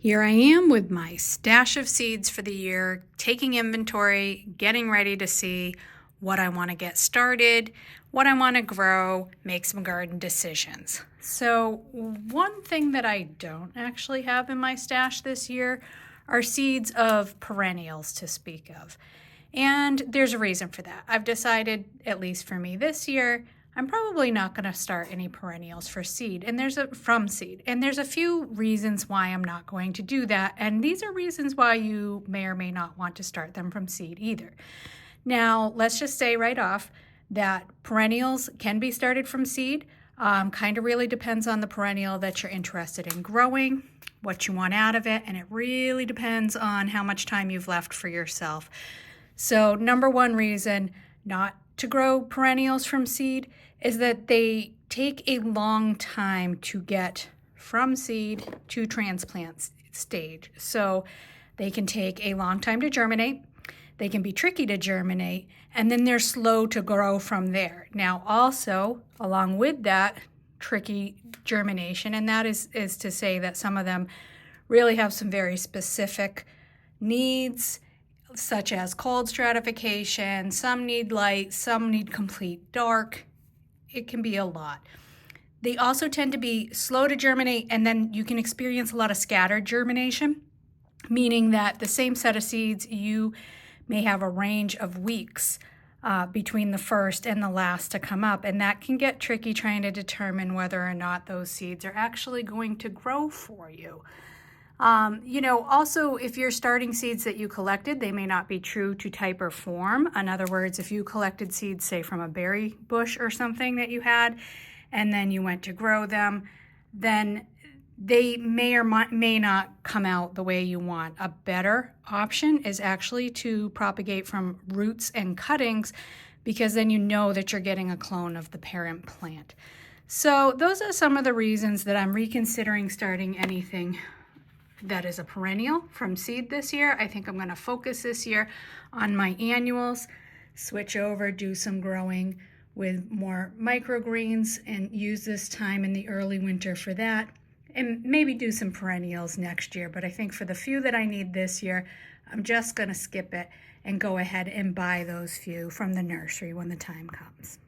Here I am with my stash of seeds for the year, taking inventory, getting ready to see what I want to get started, what I want to grow, make some garden decisions. So one thing that I don't actually have in my stash this year are seeds of perennials to speak of. And there's a reason for that. I've decided, at least for me this year, I'm probably not going to start any perennials for seed, and from seed. And there's a few reasons why I'm not going to do that, and these are reasons why you may or may not want to start them from seed either. Now, let's just say right off that perennials can be started from seed. Kind of really depends on the perennial that you're interested in growing, what you want out of it, and it really depends on how much time you've left for yourself. So number one reason not to grow perennials from seed is that they take a long time to get from seed to transplant stage. So they can take a long time to germinate, they can be tricky to germinate, and then they're slow to grow from there. Now also, along with that tricky germination, and that is to say that some of them really have some very specific needs, such as cold stratification, some need light, some need complete dark. It can be a lot. They also tend to be slow to germinate, and then you can experience a lot of scattered germination, meaning that the same set of seeds, you may have a range of weeks between the first and the last to come up, and that can get tricky trying to determine whether or not those seeds are actually going to grow for you. Also, if you're starting seeds that you collected, they may not be true to type or form. In other words, if you collected seeds, say from a berry bush or something that you had, and then you went to grow them, then they may or may not come out the way you want. A better option is actually to propagate from roots and cuttings, because then you know that you're getting a clone of the parent plant. So those are some of the reasons that I'm reconsidering starting anything that is a perennial from seed this year. I think I'm going to focus this year on my annuals, switch over, do some growing with more microgreens, and use this time in the early winter for that, and maybe do some perennials next year. But I think for the few that I need this year, I'm just going to skip it and go ahead and buy those few from the nursery when the time comes.